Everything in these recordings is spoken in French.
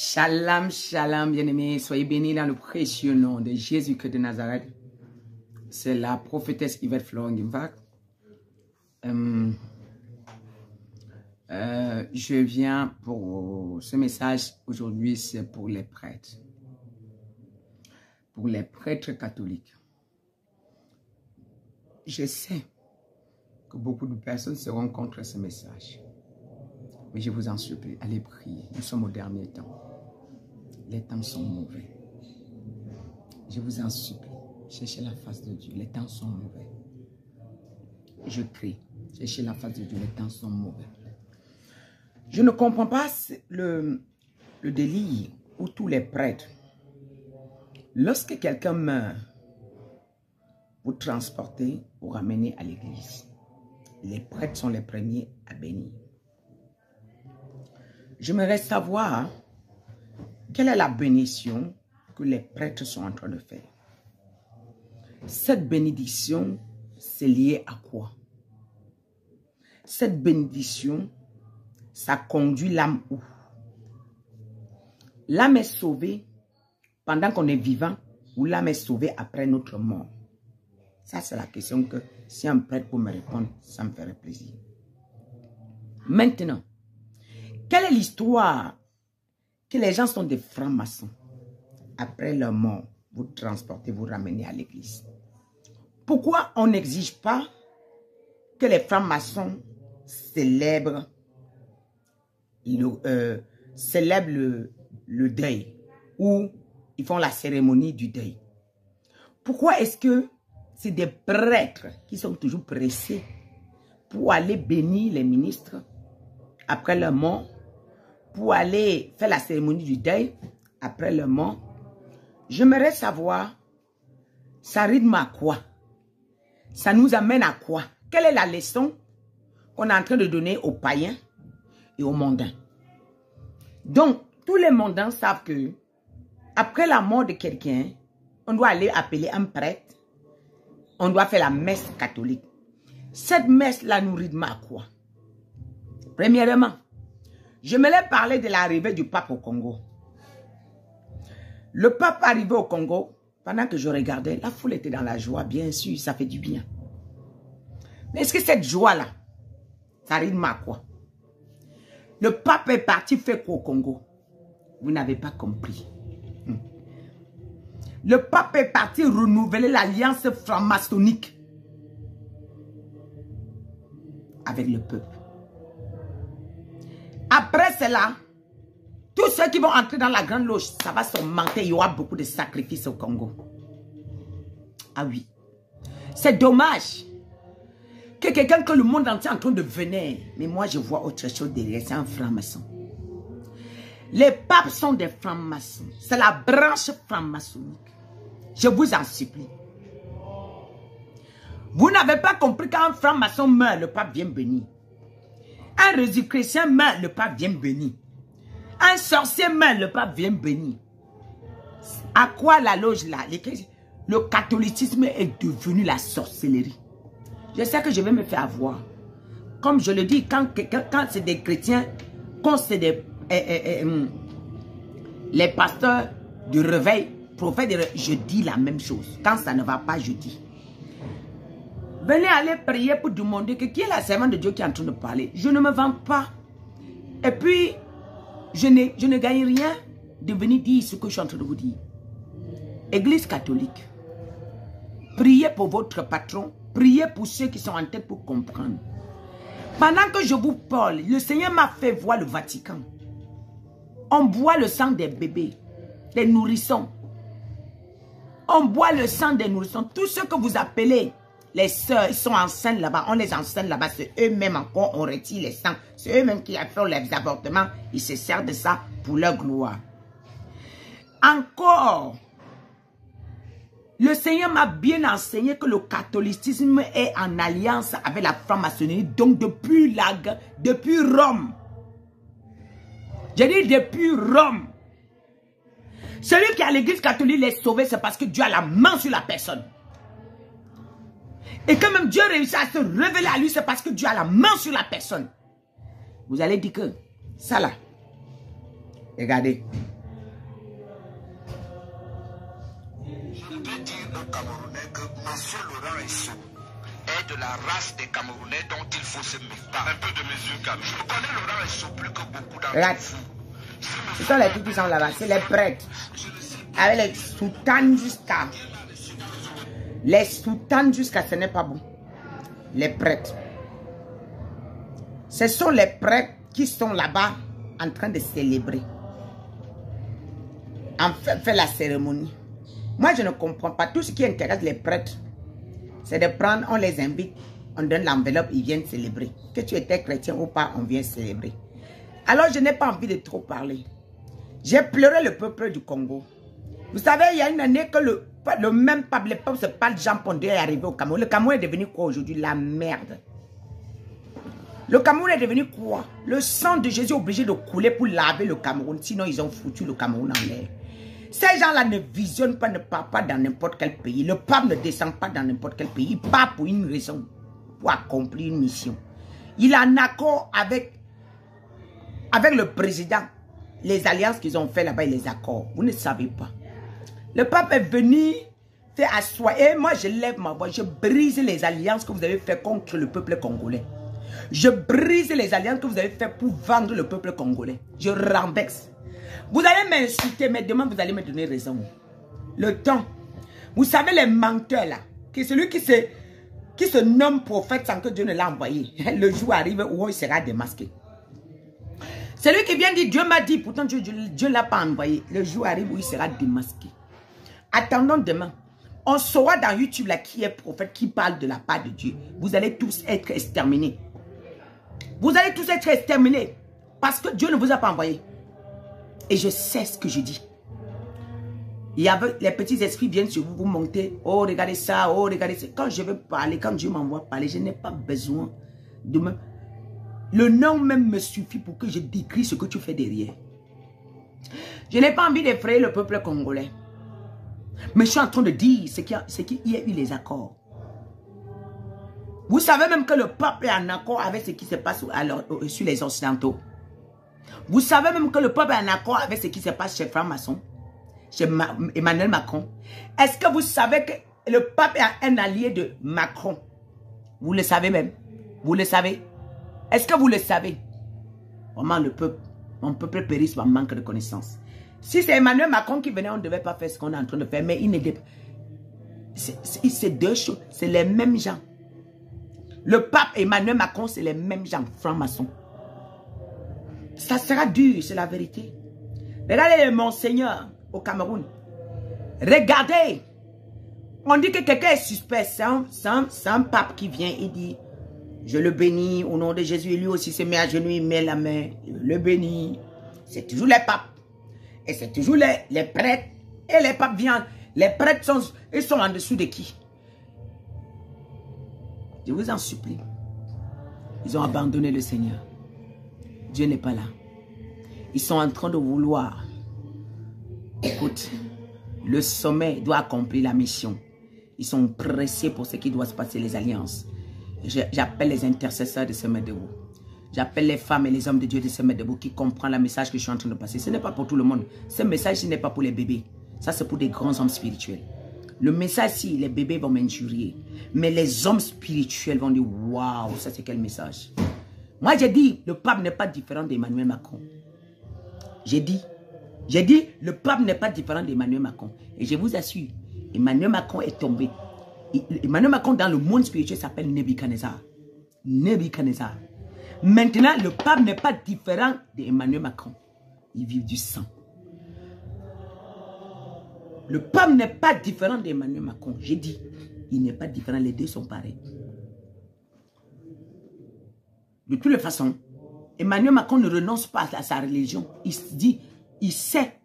Shalom, shalom, bien-aimés. Soyez bénis dans le précieux nom de Jésus-Christ de Nazareth. C'est la prophétesse Yvette Florent-Guimvac. Je viens pour ce message aujourd'hui, c'est pour les prêtres. Pour les prêtres catholiques. Je sais que beaucoup de personnes seront contre ce message. Mais je vous en supplie, allez prier. Nous sommes au dernier temps. Les temps sont mauvais. Je vous en supplie, cherchez la face de Dieu. Les temps sont mauvais. Je crie, cherchez la face de Dieu. Les temps sont mauvais. Je ne comprends pas le délire où tous les prêtres, lorsque quelqu'un meurt, vous transportez, vous ramenez à l'église. Les prêtres sont les premiers à bénir. J'aimerais savoir quelle est la bénédiction que les prêtres sont en train de faire. Cette bénédiction, c'est lié à quoi? Cette bénédiction, ça conduit l'âme où? L'âme est sauvée pendant qu'on est vivant ou l'âme est sauvée après notre mort? Ça, c'est la question que si un prêtre peut me répondre, ça me ferait plaisir. Maintenant, quelle est l'histoire que les gens sont des francs-maçons? Après leur mort, vous transportez, vous ramenez à l'église. Pourquoi on n'exige pas que les francs-maçons célèbrent le deuil ou ils font la cérémonie du deuil? Pourquoi est-ce que c'est des prêtres qui sont toujours pressés pour aller bénir les ministres après leur mort, pour aller faire la cérémonie du deuil après leur mort? J'aimerais savoir, ça rythme à quoi? Ça nous amène à quoi? Quelle est la leçon qu'on est en train de donner aux païens et aux mondains? Donc, tous les mondains savent que après la mort de quelqu'un, on doit aller appeler un prêtre, on doit faire la messe catholique. Cette messe-là nous rythme à quoi? Premièrement, j'aimerais parler de l'arrivée du pape au Congo. Le pape arrivé au Congo, pendant que je regardais, la foule était dans la joie, bien sûr, ça fait du bien. Mais est-ce que cette joie-là, ça rythme à quoi? Le pape est parti faire quoi au Congo? Vous n'avez pas compris. Le pape est parti renouveler l'alliance franc-maçonnique avec le peuple. Après cela, tous ceux qui vont entrer dans la grande loge, ça va s'augmenter. Il y aura beaucoup de sacrifices au Congo. Ah oui. C'est dommage que quelqu'un que le monde entier est en train de venir. Mais moi, je vois autre chose derrière. C'est un franc-maçon. Les papes sont des francs-maçons. C'est la branche franc-maçonnique. Je vous en supplie. Vous n'avez pas compris qu'un franc-maçon meurt, le pape vient bénir. Un religieux chrétien meurt, le pape vient bénir. Un sorcier meurt, le pape vient bénir. À quoi la loge là? Le catholicisme est devenu la sorcellerie. Je sais que je vais me faire avoir. Comme je le dis, quand c'est des chrétiens, quand c'est des les pasteurs du réveil, prophètes du réveil, je dis la même chose. Quand ça ne va pas, je dis. Venez aller prier pour demander que qui est la servante de Dieu qui est en train de parler. Je ne me vante pas. Et puis, je ne gagne rien de venir dire ce que je suis en train de vous dire. Église catholique, priez pour votre patron, priez pour ceux qui sont en tête pour comprendre. Pendant que je vous parle, le Seigneur m'a fait voir le Vatican. On boit le sang des bébés, des nourrissons. On boit le sang des nourrissons. Tous ceux que vous appelez les sœurs, ils sont enceintes là-bas. On les enseigne là-bas. C'est eux-mêmes encore, on retire les sangs. C'est eux-mêmes qui font les avortements. Ils se servent de ça pour leur gloire. Encore, le Seigneur m'a bien enseigné que le catholicisme est en alliance avec la franc-maçonnerie. Donc depuis Rome. J'ai dit depuis Rome. Celui qui a l'église catholique est sauvé, c'est parce que Dieu a la main sur la personne. Et quand même Dieu réussit à se révéler à lui, c'est parce que Dieu a la main sur la personne. Vous allez dire que ça là, regardez, Camerounais que M. Laurent Esso est de la race des Camerounais dont il faut se méfier. Un peu de mesure, Camille. Je connais Laurent Esso plus que beaucoup d'entre vous. Ce sont les trucs qui sont là-bas, c'est les prêtres. Avec les soutanes jusqu'à... Les soutanes jusqu'à ce n'est pas bon. Les prêtres. Ce sont les prêtres qui sont là-bas en train de célébrer. En fait, faire la cérémonie. Moi, je ne comprends pas. Tout ce qui intéresse les prêtres, c'est de prendre, on les invite, on donne l'enveloppe, ils viennent célébrer. Que tu étais chrétien ou pas, on vient célébrer. Alors, je n'ai pas envie de trop parler. J'ai pleuré le peuple du Congo. Vous savez, il y a une année que le même peuple, le peuple, c'est pas Jean Pondé est arrivé au Cameroun. Le Cameroun est devenu quoi aujourd'hui? La merde. Le Cameroun est devenu quoi? Le sang de Jésus est obligé de couler pour laver le Cameroun. Sinon, ils ont foutu le Cameroun en l'air. Ces gens-là ne visionnent pas, ne partent pas dans n'importe quel pays. Le pape ne descend pas dans n'importe quel pays. Il part pour une raison, pour accomplir une mission. Il est en accord avec le président. Les alliances qu'ils ont fait là-bas, les accords. Vous ne savez pas. Le pape est venu faire asseoir. Et moi, je lève ma voix. Je brise les alliances que vous avez fait contre le peuple congolais. Je brise les alliances que vous avez fait pour vendre le peuple congolais. Je renverse. Vous allez m'insulter, mais demain, vous allez me donner raison. Le temps. Vous savez, les menteurs là, que celui qui se nomme prophète sans que Dieu ne l'a envoyé. Le jour arrive où il sera démasqué. Celui qui vient dire Dieu m'a dit, pourtant Dieu ne l'a pas envoyé. Le jour arrive où il sera démasqué. Attendons demain. On saura dans YouTube là qui est prophète, qui parle de la part de Dieu. Vous allez tous être exterminés. Vous allez tous être exterminés. Parce que Dieu ne vous a pas envoyé. Et je sais ce que je dis. Il y avait, les petits esprits viennent sur vous, vous montez. Oh, regardez ça, oh, regardez ça. Quand je veux parler, quand Dieu m'envoie parler, je n'ai pas besoin de me... Le nom même me suffit pour que je décris ce que tu fais derrière. Je n'ai pas envie d'effrayer le peuple congolais. Mais je suis en train de dire ce qu'il y a eu les accords. Vous savez même que le peuple est en accord avec ce qui se passe sur les Occidentaux. Vous savez même que le peuple est en accord avec ce qui se passe chez franc-maçon, chez Emmanuel Macron. Est-ce que vous savez que le peuple est un allié de Macron? Vous le savez même. Vous le savez. Est-ce que vous le savez? Vraiment, mon peuple périt par manque de connaissance. Si c'est Emmanuel Macron qui venait, on ne devait pas faire ce qu'on est en train de faire. Mais il n'est pas. C'est deux choses. C'est les mêmes gens. Le pape Emmanuel Macron, c'est les mêmes gens, francs-maçons. Ça sera dur, c'est la vérité. Regardez les monseigneurs au Cameroun. Regardez. On dit que quelqu'un est suspect. C'est un pape qui vient et dit, je le bénis au nom de Jésus. Et lui aussi se met à genoux, il met la main, il le bénit. C'est toujours les papes. Et c'est toujours les prêtres. Et les papes viennent. Les prêtres sont en dessous de qui? Je vous en supplie. Ils ont abandonné le Seigneur. Dieu n'est pas là. Ils sont en train de vouloir. Écoute, le sommet doit accomplir la mission. Ils sont pressés pour ce qui doit se passer, les alliances. J'appelle les intercesseurs de se mettre debout. J'appelle les femmes et les hommes de Dieu de se mettre debout qui comprennent le message que je suis en train de passer. Ce n'est pas pour tout le monde. Ce message, ce n'est pas pour les bébés. Ça, c'est pour des grands hommes spirituels. Le message, si les bébés vont m'injurier, mais les hommes spirituels vont dire, waouh, ça c'est quel message. Moi, j'ai dit, le pape n'est pas différent d'Emmanuel Macron. J'ai dit, le pape n'est pas différent d'Emmanuel Macron. Et je vous assure, Emmanuel Macron est tombé. Emmanuel Macron, dans le monde spirituel, s'appelle Nebuchadnezzar. Nebuchadnezzar. Maintenant, le pape n'est pas différent d'Emmanuel Macron. Il vit du sang. Le pape n'est pas différent d'Emmanuel Macron. J'ai dit, il n'est pas différent. Les deux sont pareils. De toutes les façons, Emmanuel Macron ne renonce pas à sa religion. Il se dit, il sait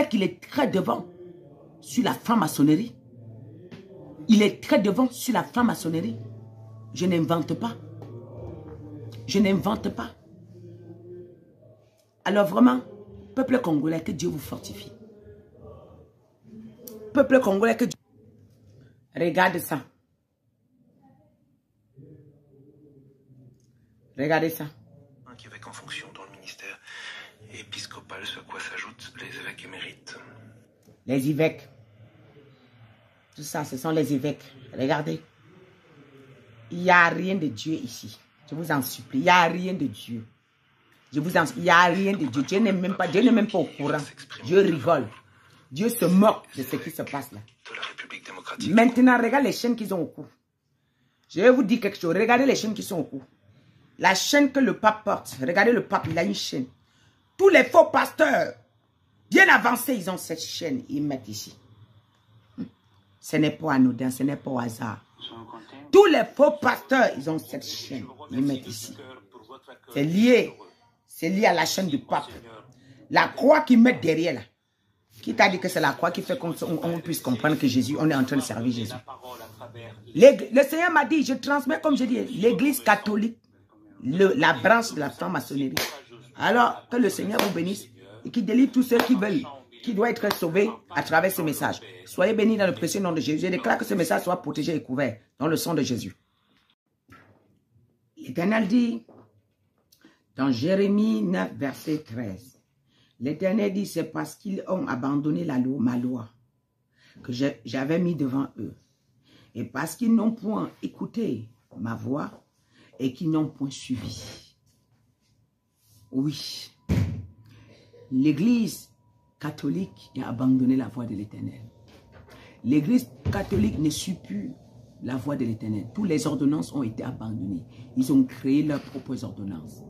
qu'il est très devant sur la franc-maçonnerie. Il est très devant sur la franc-maçonnerie. Je n'invente pas. Je n'invente pas. Alors vraiment, peuple congolais, que Dieu vous fortifie. Peuple congolais, que Dieu... Regarde ça. Regardez ça. Qui évêque en fonction dans le ministère épiscopal, ce à quoi s'ajoutent les évêques émérites. Les évêques. Tout ça, ce sont les évêques. Regardez. Il n'y a rien de Dieu ici. Je vous en supplie. Il n'y a rien de Dieu. Il n'y a rien de Dieu. Dieu n'est même pas au courant. Dieu rigole. Dieu se moque de ce qui se passe là. Maintenant, regarde les chaînes qu'ils ont au cou. Je vais vous dire quelque chose. Regardez les chaînes qui sont au cou. La chaîne que le pape porte. Regardez le pape, il a une chaîne. Tous les faux pasteurs, bien avancés, ils ont cette chaîne. Ils mettent ici. Ce n'est pas anodin, ce n'est pas au hasard. Tous les faux pasteurs, ils ont cette chaîne. Ils mettent ici. C'est lié. C'est lié à la chaîne du pape. La croix qu'ils mettent derrière là. Qui t'a dit que c'est la croix qui fait qu'on puisse comprendre que Jésus, on est en train de servir Jésus. Le Seigneur m'a dit, je transmets comme je dis, l'église catholique, la branche de la franc-maçonnerie. Alors, que le Seigneur vous bénisse et qu'il délivre tous ceux qui veulent, qui doivent être sauvés à travers ce message. Soyez bénis dans le précieux nom de Jésus. Je déclare que ce message soit protégé et couvert dans le sang de Jésus. L'Éternel dit, dans Jérémie 9, verset 13, l'Éternel dit, c'est parce qu'ils ont abandonné ma loi que j'avais mis devant eux. Et parce qu'ils n'ont point écouté ma voix et qu'ils n'ont point suivi. Oui, l'Église catholique a abandonné la voie de l'Éternel. L'Église catholique ne suit plus la voie de l'Éternel. Toutes les ordonnances ont été abandonnées. Ils ont créé leurs propres ordonnances.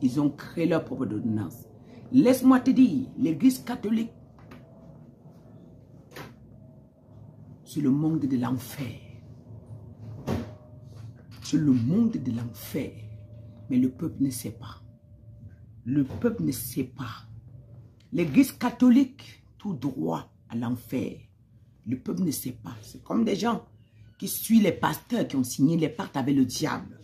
Ils ont créé leurs propres ordonnances. Laisse-moi te dire, l'Église catholique, c'est le monde de l'enfer. C'est le monde de l'enfer. Mais le peuple ne sait pas. Le peuple ne sait pas. L'Église catholique, tout droit à l'enfer. Le peuple ne sait pas. C'est comme des gens qui suivent les pasteurs qui ont signé les pactes avec le diable.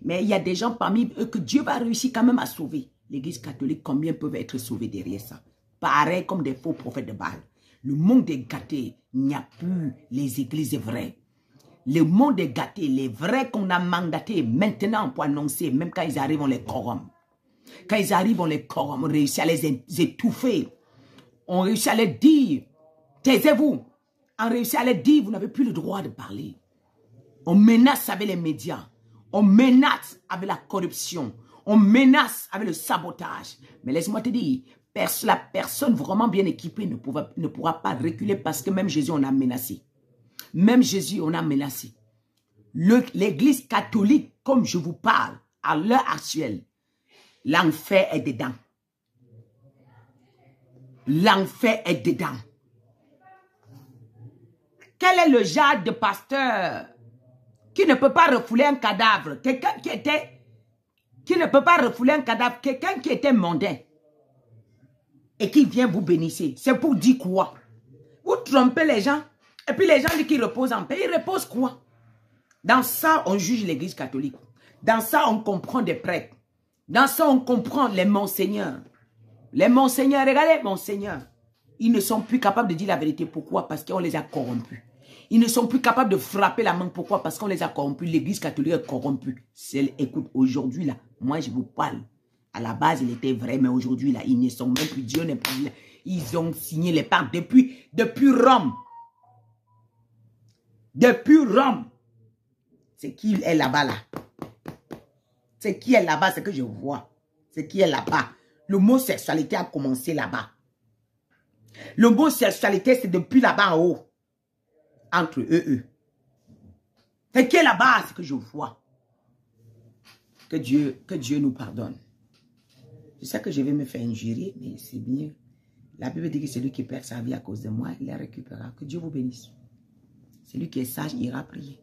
Mais il y a des gens parmi eux que Dieu va réussir quand même à sauver. L'Église catholique, combien peuvent être sauvés derrière ça? Pareil comme des faux prophètes de Baal. Le monde est gâté. Il n'y a plus les églises vraies. Le monde est gâté. Les vrais qu'on a mandatés maintenant pour annoncer, même quand ils arrivent, on les corrompt. Quand ils arrivent, on les corrompt. On réussit à les étouffer. On réussit à les dire, taisez-vous. On réussit à les dire, vous n'avez plus le droit de parler. On menace avec les médias. On menace avec la corruption. On menace avec le sabotage. Mais laisse-moi te dire, la personne vraiment bien équipée ne pourra pas reculer parce que même Jésus, on a menacé. Même Jésus, on a menacé. L'église catholique, comme je vous parle, à l'heure actuelle, l'enfer est dedans. L'enfer est dedans. Quel est le genre de pasteur qui ne peut pas refouler un cadavre? Quelqu'un qui ne peut pas refouler un cadavre, quelqu'un qui était mondain et qui vient vous bénir. C'est pour dire quoi? Vous trompez les gens et puis les gens disent qu'ils reposent en paix. Ils reposent quoi? Dans ça, on juge l'église catholique. Dans ça, on comprend des prêtres. Dans ça, on comprend les monseigneurs. Les monseigneurs, regardez, monseigneurs. Ils ne sont plus capables de dire la vérité. Pourquoi? Parce qu'on les a corrompus. Ils ne sont plus capables de frapper la main. Pourquoi? Parce qu'on les a corrompus. L'église catholique est corrompue. Écoute, aujourd'hui, là, moi, je vous parle. À la base, il était vrai, mais aujourd'hui, là, ils ne sont même plus. Dieu n'est plus là. Ils ont signé les pactes depuis Rome. Depuis Rome. C'est qui est là-bas, là? C'est qui est là-bas, c'est que je vois. C'est qui est là-bas. L'homosexualité a commencé là-bas. L'homosexualité, c'est depuis là-bas en haut. Entre eux. C'est qui est là-bas, c'est que je vois. Que Dieu nous pardonne. Je sais que je vais me faire injurier, mais c'est mieux. La Bible dit que celui qui perd sa vie à cause de moi, il la récupérera. Que Dieu vous bénisse. Celui qui est sage ira prier.